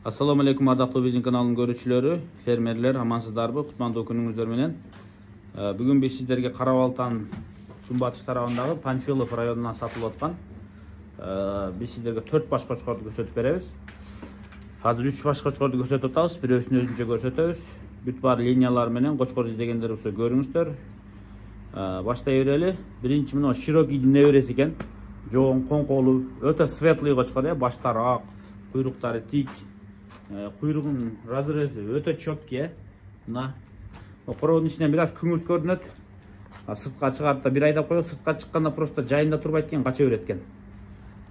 Assalamu alaikum ардактуу биздин каналдын көрүүчүлөрү, фермерлер, амансыздарбы? Кутмандуу күнүңүздөр менен. Бүгүн биз сиздерге Кара Балтан күнбатыш тарабындагы Панфилов районунан сатылып аткан биз сиздерге 4 баш кочкорду көрсөтүп беребиз. Азыр 3 баш кочкорду көрсөтүп атабыз, бирөөсүн өзүнчө көрсөтөбүз. Бүт бар линиялар менен кочкор издегендер болсо көрүңүздөр. Баштай берели. Биринчи мына Широкийдин небереси экен. Жоон коңколу, өтө светлый кочкор, баштары ак, куйруктары тик. Куйругун разрези өтө чөткү, мына коробдун ичинен бир аз күңүрт көрүнөт. Сыртка чыгарып да бир айдап коебуз, сыртка чыкканда просто жайында турбайт экен, кача берет экен.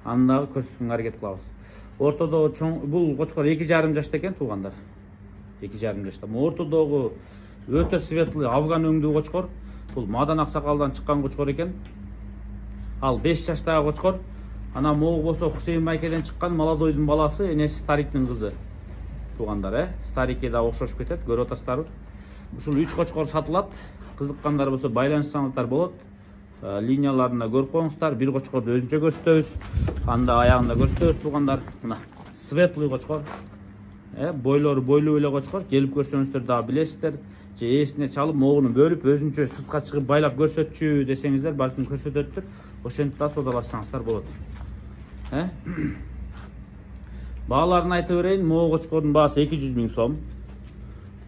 Аны дагы көрсөтүүгө аракет кылабыз. Ортодогу чоң бул кочкор 2,5 жашта экен туугандар. 2,5 жашта. Ортодогу өтө светлый афган өңдүү кочкор. Бул Мадан Аксакалдан чыккан кочкор экен. Ал 5 жаштагы кочкор. Ана могу болсо Хусейин Майкеден чыккан молодойдун баласы, энеси Стариктин кызы. Туугандар, Старикке да окшошуп кетет, көрүп атасыздарбы? Ушул 3 кочкор сатылат. Кызыккандар болсо байланышсаңыздар болот. Линияларында көрүп коюңуздар. Бир кочкорду өзүнчө көрсөтөбүз. Анда аягында көрсөтөбүз туугандар. Мына светлый кочкор. Бойлору бойлуу эле кочкор. Келип көрсөңүздөр дагы билесиздер. Же эсине чалып, могуну бөлүп, өзүнчө сыртка чыгып байлап көрсөтчү десеңиздер, балким көрсөтөттүр. Ошентип да саудалашсаңыздар болот. Бааларын айтып берейин. Могу кочкордун баасы 200 000 сом.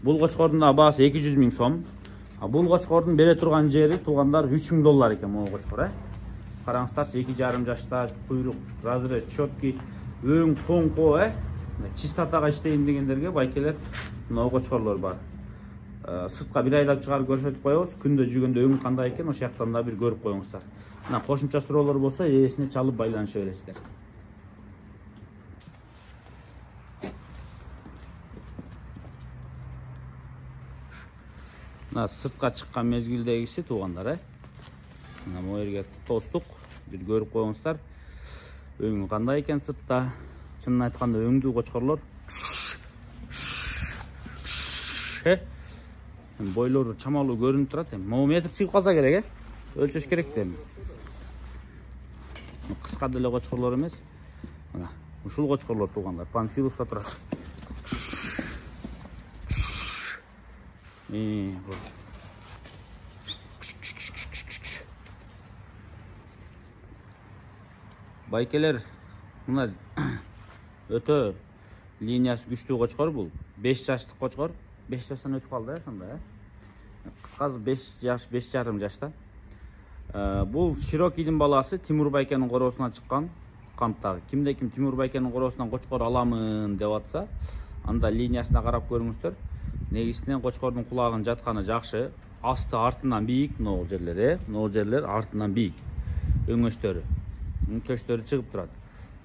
Бул кочкордун да баасы 200 000 сом. Бул кочкордун бере турган жери туугандар $3000 экен могу кочкор, Караңыздарчы, 2,5 жашта, куйрук, разрез чөткү, өң коңко, чистотага иштейм дегендерге байкелер мына кочкорлор бар. Сыртка бир айдап чыгарып көрсөтүп коебуз. Күндө жүргөндө өң кандай экен, ошол жактан да бир көрүп коюңуздар. Мына кошумча суроолор болсо ээсине чалып байланыша бересиздер. Мына сыртка чыккан мезгилдегиси туугандар, Мына могу жерге тостук, бир көрүп коюңуздар. Өңү кандай экен сыртта. Чынын айтканда өңдүү кочкорлор. Бойлору чамалуу көрүнүп турат. Могу метр чыгып калса керек, өлчөш керек да. Кыска деле кочкорлор эмес. Мына ушул кочкорлор туугандар Панфиловда турат. Байкелер, мына өтө линиясы күчтүү кочкор бул. 5 жаштык кочкор. 5 жаштан өтүп калды, ошондой, Кыскасы 5 жаш, 5,5 жашта. Бул Широкийдин баласы Тимур Байкенин короосунан чыккан. Канттагы кимде-ким Тимур Байкенин короосунан кочкор аламын деп атса, анда линиясына карап көрүңүздөр. Негизинен кочкордун кулагынын жатканы жакшы. Асты артынан бийик, могу жерлер, могу жерлер артынан бийик. Өңөчтөрү, төштөрү чыгып турат.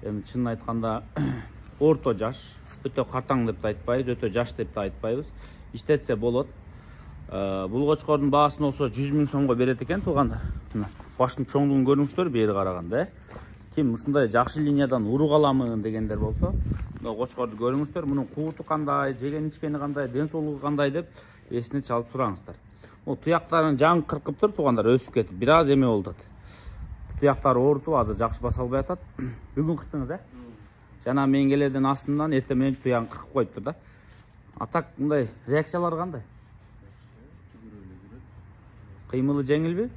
Эми чынын айтканда орто жаш, өтө картаң деп да айтпайбыз, өтө жаш деп да айтпайбыз. Иштетсе болот. Бул кочкордун баасын болсо 100 000 сомго берет экен туугандар. Мына баштын чоңдугун көрүңүздөр, бери караганда, Ким ушундай жакшы линиядан урук аламын дегендер болсо, мына кочкорду көрүңүздөр. Мунун кууту кандай, жеген ичкени кандай, ден соолугу кандай деп эсине чалып сураңыздар. Туяктарын жаңы кыркыптыр туугандар, өсүп кетип, бир аз эме болду. Туяктары оорутуп, азыр жакшы баса албай атат. Бүгүн кырктыңыз, Жана меңгелердин астынан эртең менен туягын кыркып коюптур да. Атак мындай реакциялар кандай? Кыймылы жеңилби?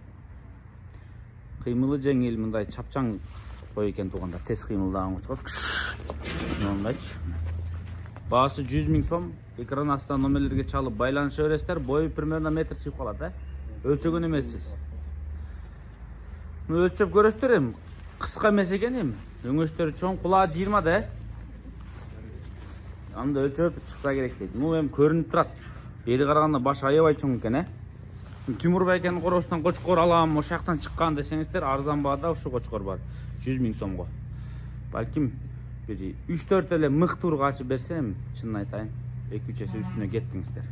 Кыймылы жеңил, мындай чапчаң кой экен туугандар, тез кыймылдаган кочкор. Мындайчы. Баасы 100 000 сом. Экран астынан номерлерге чалып байланыша бересиздер. Бою примерно метр чыгып калат, Өлчөгөн эмессиз. Өлчөп көрөсүздөр эми. Кыска эмес экен эми. Өңөчтөрү чоң, кулагы 20 да, Анда өлчөп чыкса керек дейт. Эми көрүнүп турат. Бери караганда баш аябай чоң экен, Тимур Байкенин короосунан кочкор алам, ошол жактан чыккан десеңиздер, арзан баада ушу кочкор бар. 100 000 сомго. Балким 3-4 эле мыкты урук ачып берсем, чынын айтайын, 2-3 эсе үстүнө кеттиңиздер.